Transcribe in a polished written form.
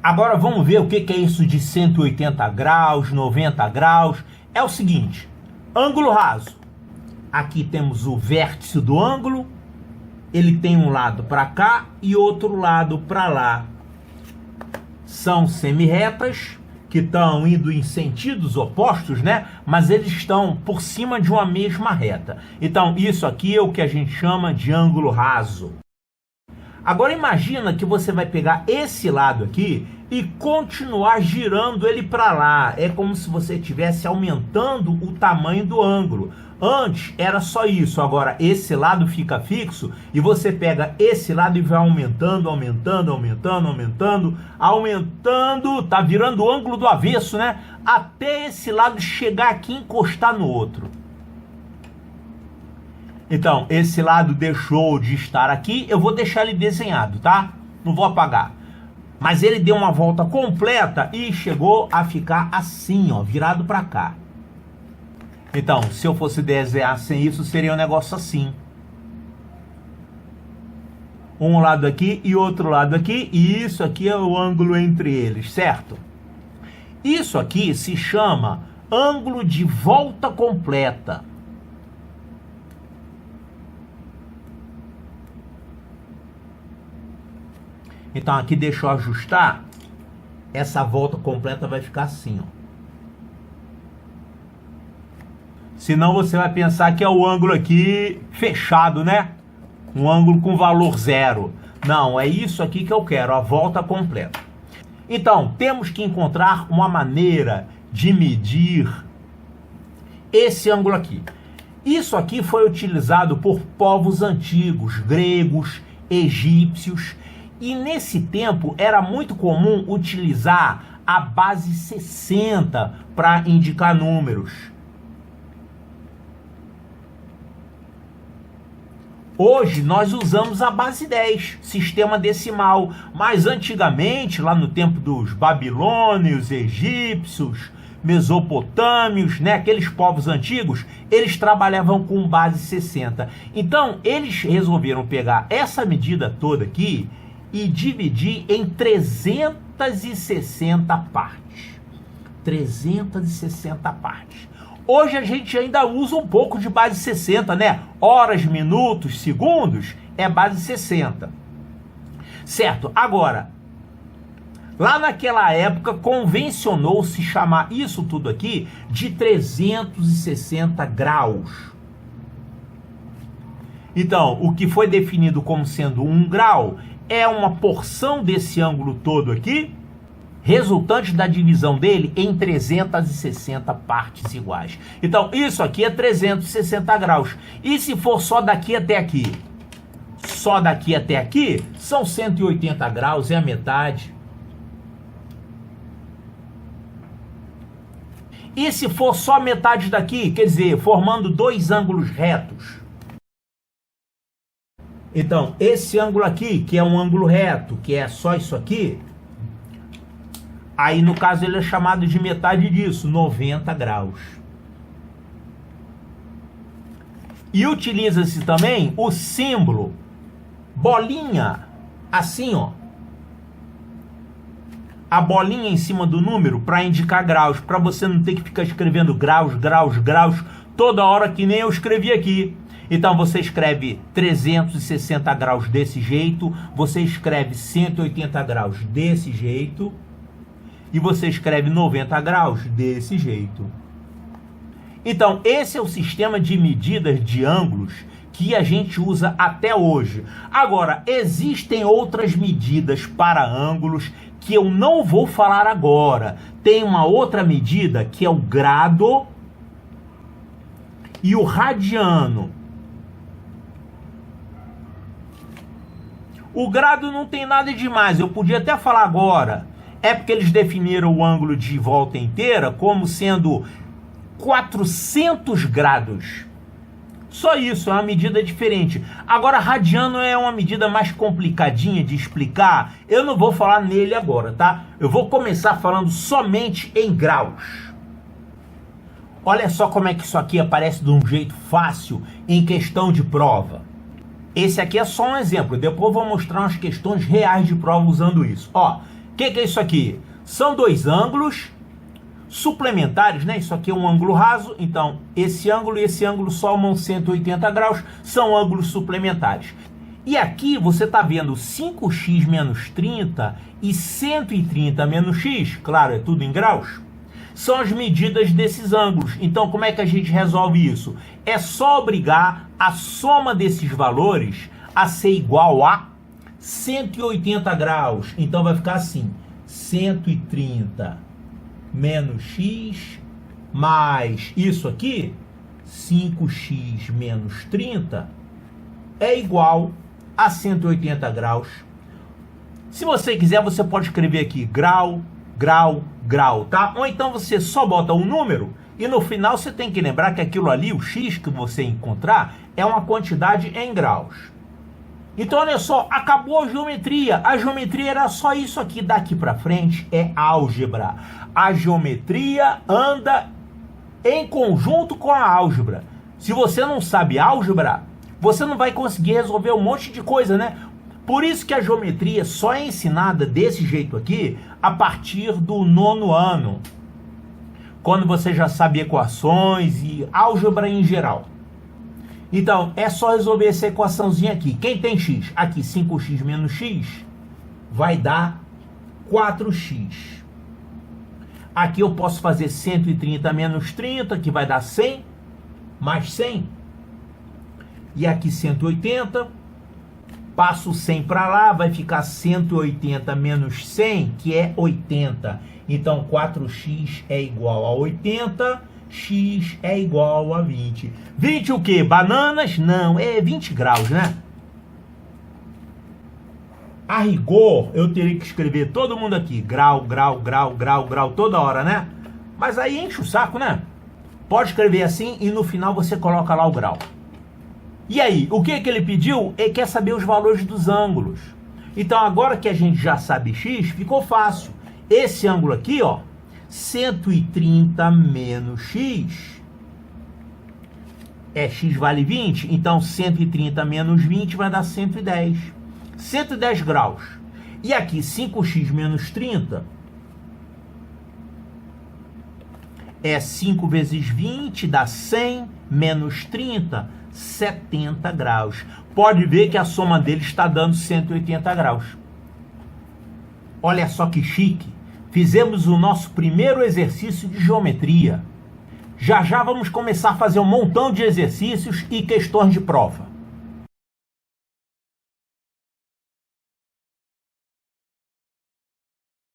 Agora vamos ver o que é isso de 180 graus, 90 graus. É o seguinte, ângulo raso. Aqui temos o vértice do ângulo, ele tem um lado para cá e outro lado para lá. São semirretas que estão indo em sentidos opostos, né? Mas eles estão por cima de uma mesma reta. Então isso aqui é o que a gente chama de ângulo raso. Agora imagina que você vai pegar esse lado aqui e continuar girando ele para lá. É como se você estivesse aumentando o tamanho do ângulo. Antes era só isso, agora esse lado fica fixo e você pega esse lado e vai aumentando, aumentando, aumentando, aumentando, aumentando, tá virando o ângulo do avesso, né? Até esse lado chegar aqui e encostar no outro. Então, esse lado deixou de estar aqui, eu vou deixar ele desenhado, tá? Não vou apagar. Mas ele deu uma volta completa e chegou a ficar assim, ó, virado para cá. Então, se eu fosse desenhar sem isso, seria um negócio assim. Um lado aqui e outro lado aqui, e isso aqui é o ângulo entre eles, certo? Isso aqui se chama ângulo de volta completa. Então aqui deixa eu ajustar, essa volta completa vai ficar assim, ó. Senão você vai pensar que é o ângulo aqui fechado, né? Um ângulo com valor zero. Não, é isso aqui que eu quero, a volta completa. Então, temos que encontrar uma maneira de medir esse ângulo aqui. Isso aqui foi utilizado por povos antigos, gregos, egípcios. E nesse tempo era muito comum utilizar a base 60 para indicar números. Hoje nós usamos a base 10, sistema decimal, mas antigamente, lá no tempo dos babilônios, egípcios, mesopotâmios, né, aqueles povos antigos, eles trabalhavam com base 60. Então, eles resolveram pegar essa medida toda aqui e dividir em 360 partes. 360 partes. Hoje a gente ainda usa um pouco de base 60, né? Horas, minutos, segundos é base 60. Certo? Agora, lá naquela época convencionou-se chamar isso tudo aqui de 360 graus. Então, o que foi definido como sendo 1 grau é uma porção desse ângulo todo aqui, resultante da divisão dele em 360 partes iguais. Então, isso aqui é 360 graus. E se for só daqui até aqui? Só daqui até aqui são 180 graus, é a metade. E se for só metade daqui, quer dizer, formando dois ângulos retos? Então, esse ângulo aqui, que é um ângulo reto, que é só isso aqui, aí no caso ele é chamado de metade disso, 90 graus. E utiliza-se também o símbolo bolinha, assim, ó. A bolinha em cima do número para indicar graus, para você não ter que ficar escrevendo graus, graus, graus, toda hora que nem eu escrevi aqui. Então você escreve 360 graus desse jeito, você escreve 180 graus desse jeito, e você escreve 90 graus desse jeito. Então, esse é o sistema de medidas de ângulos que a gente usa até hoje. Agora, existem outras medidas para ângulos que eu não vou falar agora. Tem uma outra medida que é o grado e o radiano. O grado não tem nada demais, eu podia até falar agora. É porque eles definiram o ângulo de volta inteira como sendo 400 graus. Só isso, é uma medida diferente. Agora, radiano é uma medida mais complicadinha de explicar. Eu não vou falar nele agora, tá? Eu vou começar falando somente em graus. Olha só como é que isso aqui aparece de um jeito fácil em questão de prova. Esse aqui é só um exemplo. Depois eu vou mostrar umas questões reais de prova usando isso. Ó, O que é isso aqui? São dois ângulos suplementares, né? Isso aqui é um ângulo raso, então esse ângulo e esse ângulo somam 180 graus, são ângulos suplementares. E aqui você está vendo 5x menos 30 e 130 menos x, claro, é tudo em graus, são as medidas desses ângulos. Então, como é que a gente resolve isso? É só obrigar a soma desses valores a ser igual a 180 graus. Então, vai ficar assim, 130 menos x mais isso aqui, 5x menos 30, é igual a 180 graus. Se você quiser, você pode escrever aqui grau, grau, grau, tá? Ou então você só bota um número e no final você tem que lembrar que aquilo ali, o x que você encontrar, é uma quantidade em graus. Então, olha só, acabou a geometria. A geometria era só isso aqui. Daqui para frente é álgebra. A geometria anda em conjunto com a álgebra. Se você não sabe álgebra, você não vai conseguir resolver um monte de coisa, né? Por isso que a geometria só é ensinada desse jeito aqui a partir do 9º ano. Quando você já sabe equações e álgebra em geral. Então, é só resolver essa equaçãozinha aqui. Quem tem x? Aqui, 5x menos x vai dar 4x. Aqui eu posso fazer 130 menos 30, que vai dar 100, mais 100. E aqui 180, passo 100 para lá, vai ficar 180 menos 100, que é 80. Então, 4x é igual a 80, x é igual a 20. 20 o quê? Bananas? Não, é 20 graus, né? A rigor, eu teria que escrever todo mundo aqui, grau, grau, grau, grau, grau, toda hora, né? Mas aí enche o saco, né? Pode escrever assim e no final você coloca lá o grau. E aí, o que ele pediu? Ele quer saber os valores dos ângulos. Então, agora que a gente já sabe x, ficou fácil. Esse ângulo aqui, ó, 130 menos x, x vale 20, então 130 menos 20 vai dar 110. 110 graus. E aqui, 5x menos 30, é 5 vezes 20, dá 100, menos 30, 70 graus. Pode ver que a soma deles está dando 180 graus. Olha só que chique. Fizemos o nosso primeiro exercício de geometria. Já já vamos começar a fazer um montão de exercícios e questões de prova.